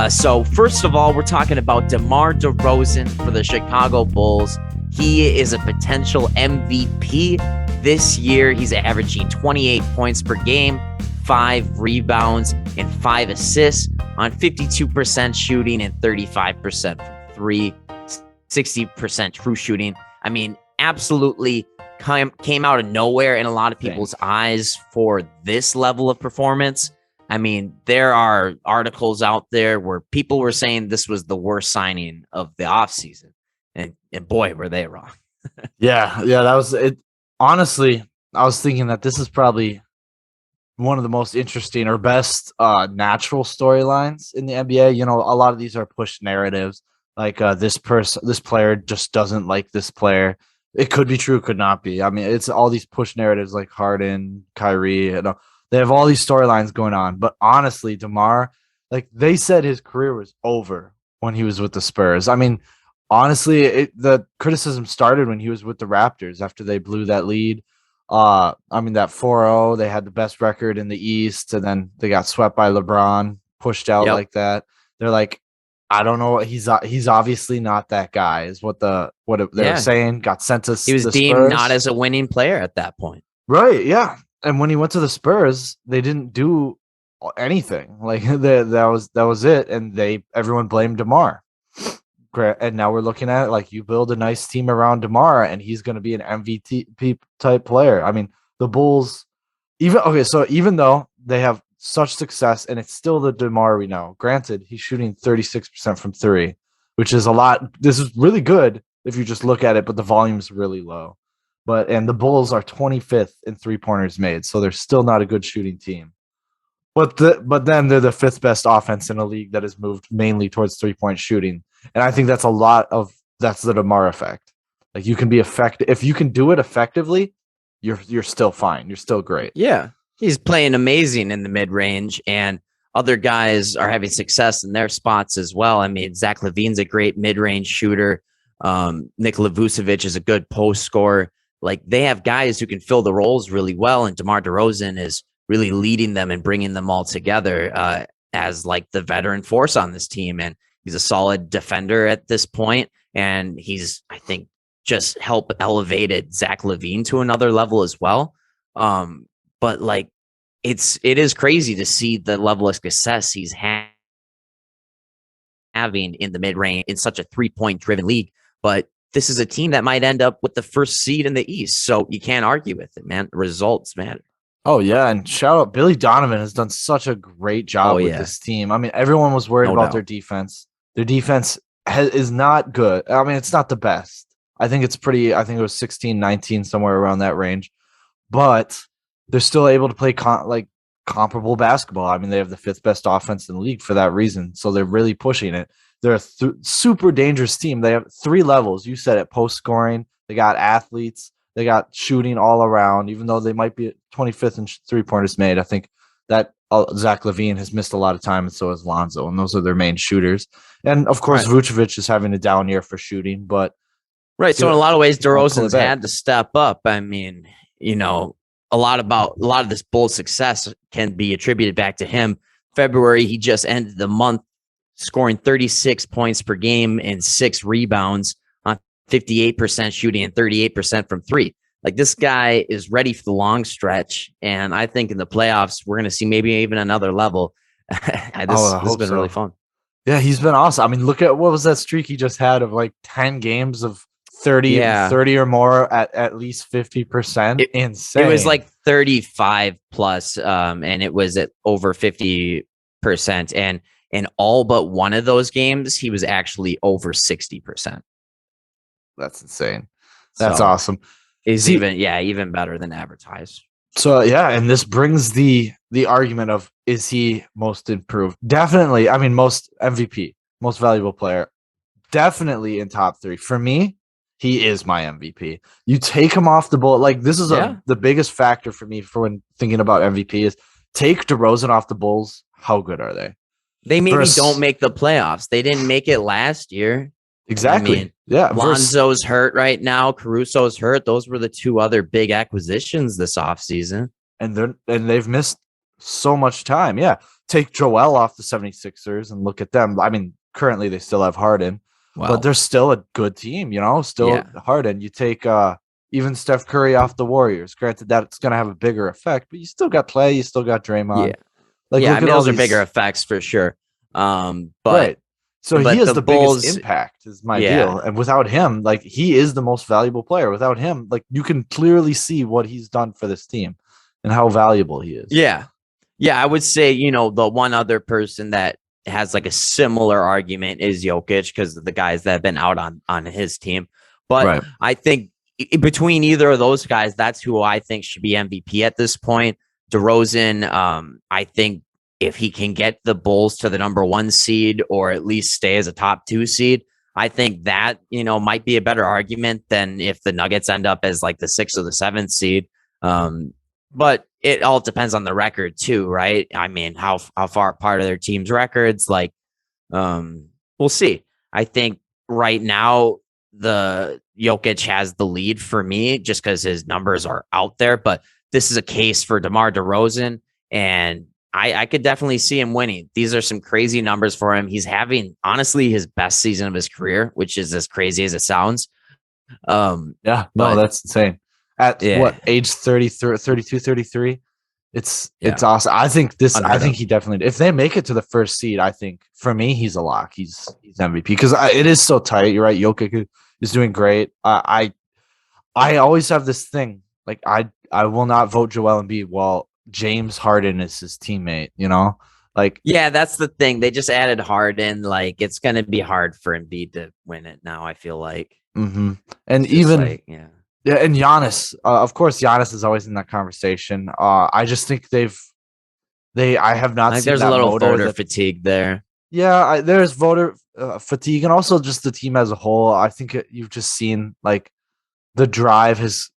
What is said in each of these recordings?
So first of all, we're talking about DeMar DeRozan for the Chicago Bulls. He is a potential MVP this year. He's averaging 28 points per game, 5 rebounds, and 5 assists on 52% shooting and 35% from 3, 60% true shooting. I mean, absolutely came out of nowhere in a lot of people's eyes for this level of performance. I mean, there are articles out there where people were saying this was the worst signing of the offseason. And boy, were they wrong. Yeah, that was it. Honestly, I was thinking that this is probably one of the most interesting or best natural storylines in the NBA. You know, a lot of these are pushed narratives. Like this player just doesn't like this player. It could be true, could not be. I mean, it's all these push narratives like Harden, Kyrie. You know, they have all these storylines going on. But honestly, DeMar, like they said, his career was over when he was with the Spurs. I mean, honestly, the criticism started when he was with the Raptors after they blew that lead. I mean, that 4-0, they had the best record in the East, and then they got swept by LeBron, pushed out like that. They're like, I don't know. He's obviously not that guy, is what they were saying. Got sent to he was deemed Spurs. Not as a winning player at that point. Right, yeah. And when he went to the Spurs, they didn't do anything. Like that was it, and everyone blamed DeMar. And now we're looking at it like you build a nice team around DeMar, and he's going to be an MVP type player. I mean, the Bulls, even though they have such success, and it's still the DeMar we know. Granted, he's shooting 36% from 3, which is a lot. This is really good if you just look at it, but the volume is really low. And the Bulls are 25th in 3-pointers made, so they're still not a good shooting team. But then they're the 5th best offense in a league that has moved mainly towards 3-point shooting. And I think that's the DeMar effect. Like you can be effective if you can do it effectively, you're still fine. You're still great. Yeah. He's playing amazing in the mid-range, and other guys are having success in their spots as well. I mean, Zach LaVine's a great mid-range shooter. Nikola Vucevic is a good post scorer. Like they have guys who can fill the roles really well, and DeMar DeRozan is really leading them and bringing them all together as like the veteran force on this team. And he's a solid defender at this point, and he's, I think, just elevated Zach LaVine to another level as well. But like it is crazy to see the level of success he's having in the mid-range in such a 3-point driven league. But this is a team that might end up with the first seed in the East. So you can't argue with it, man. The results matter. Oh, yeah. And shout out, Billy Donovan has done such a great job with this team. I mean, everyone was worried about their defense. Their defense is not good. I mean, it's not the best. I think it was 16, 19, somewhere around that range. But they're still able to play comparable basketball. I mean, they have the 5th best offense in the league for that reason. So they're really pushing it. They're a super dangerous team. They have 3 levels. You said it, post scoring. They got athletes. They got shooting all around, even though they might be 25th in 3-pointers made. I think that Zach LaVine has missed a lot of time, and so has Lonzo, and those are their main shooters. And, of course, Vucevic is having a down year for shooting. But so in a lot of ways, DeRozan's had to step up. I mean, you know, a lot of this Bulls success can be attributed back to him. February, he just ended the month scoring 36 points per game and 6 rebounds on 58% shooting and 38% from 3. Like this guy is ready for the long stretch. And I think in the playoffs, we're going to see maybe even another level. This has been really fun. Yeah, he's been awesome. I mean, look at what was that streak he just had of like 10 games of 30 or more at least 50%. Insane. It was like 35 plus, and it was at over 50%. And in all but one of those games, he was actually over 60%. That's insane. That's awesome. Even better than advertised. So and this brings the argument of, is he most improved? Definitely. I mean, most MVP, most valuable player, definitely in top 3. For me, he is my MVP. You take him off the Bulls. Like this is the biggest factor for me for when thinking about MVP is take DeRozan off the Bulls. How good are they? They maybe don't make the playoffs. They didn't make it last year. Exactly. I mean, Lonzo's hurt right now. Caruso's hurt. Those were the 2 other big acquisitions this offseason. And they've missed so much time. Yeah. Take Joel off the 76ers and look at them. I mean, currently they still have Harden, but they're still a good team, still Harden. You take even Steph Curry off the Warriors. Granted, that's going to have a bigger effect, but you still got Clay, you still got Draymond. Yeah. Like, I mean, those are bigger effects for sure. But right. So he has the Bulls, biggest impact is my deal. And without him, like, he is the most valuable player. Without him, like, you can clearly see what he's done for this team and how valuable he is. Yeah. Yeah. I would say, the one other person that has like a similar argument is Jokic because of the guys that have been out on his team. But I think between either of those guys, that's who I think should be MVP at this point. DeRozan, I think if he can get the Bulls to the number 1 seed or at least stay as a top 2 seed, I think that, might be a better argument than if the Nuggets end up as like the 6th or the 7th seed. But it all depends on the record too, right? I mean, how far apart are their team's records? Like, we'll see. I think right now the Jokic has the lead for me just because his numbers are out there, but this is a case for DeMar DeRozan, and I could definitely see him winning. These are some crazy numbers for him. He's having, honestly, his best season of his career, which is as crazy as it sounds. That's insane. At what age? 32, 33? It's awesome. I think he definitely, if they make it to the 1st seed, I think for me, he's a lock. He's MVP because it is so tight. You're right. Jokic is doing great. I always have this thing. Like, I will not vote Joel Embiid while James Harden is his teammate, Like, yeah, that's the thing. They just added Harden. Like, it's going to be hard for Embiid to win it now, I feel like. And even, and Giannis, of course, Giannis is always in that conversation. I just think I have not seen there's a little voter fatigue there. Yeah, there's voter fatigue, and also just the team as a whole. I think you've just seen, like, the drive has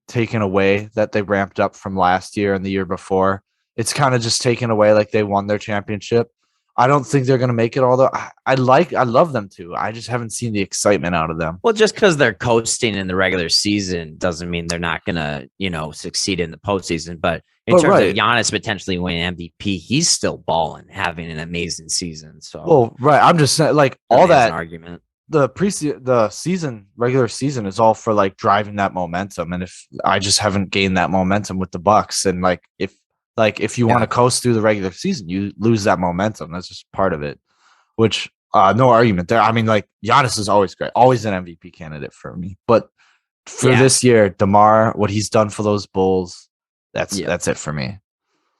taken away that they ramped up from last year and the year before. It's kind of just taken away, like they won their championship. I don't think they're going to make it, although I love them to. I just haven't seen the excitement out of them. Well, just because they're coasting in the regular season doesn't mean they're not going to, succeed in the postseason. But in terms of Giannis potentially winning MVP, he's still balling, having an amazing season. So, I'm just saying, like, all that argument. The regular season is all for, like, driving that momentum. And if I just haven't gained that momentum with the Bucks, and if you want to coast through the regular season, you lose that momentum. That's just part of it, which no argument there. I mean, like, Giannis is always great, always an MVP candidate for me. But for this year, DeMar, what he's done for those Bulls, that's it for me.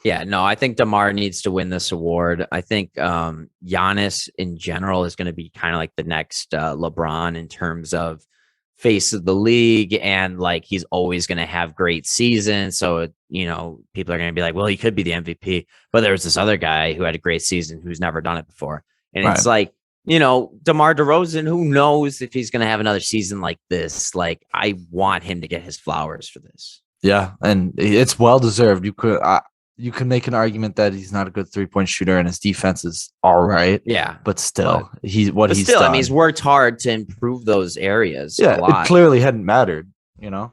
Yeah, no, I think DeMar needs to win this award. I think Giannis in general is going to be kind of like the next LeBron in terms of face of the league, and like he's always going to have great seasons. So, people are going to be like, well, he could be the MVP, but there was this other guy who had a great season who's never done it before. And it's like, DeMar DeRozan, who knows if he's going to have another season like this? Like, I want him to get his flowers for this. Yeah, and it's well deserved. You can make an argument that he's not a good 3-point shooter and his defense is all right. Yeah. But still, he's done. I mean, he's worked hard to improve those areas. Yeah, a lot. It clearly hadn't mattered,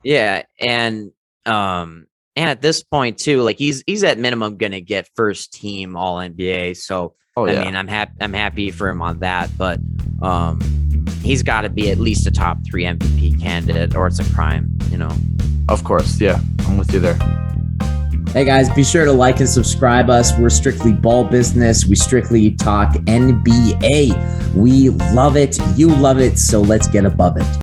Yeah. And at this point too, like he's at minimum going to get 1st team all NBA. So, I mean, I'm happy for him on that, but he's got to be at least a top 3 MVP candidate or it's a crime, Of course. Yeah. I'm with you there. Hey guys, be sure to like and subscribe us. We're strictly ball business. We strictly talk NBA. We love it. You love it. So let's get above it.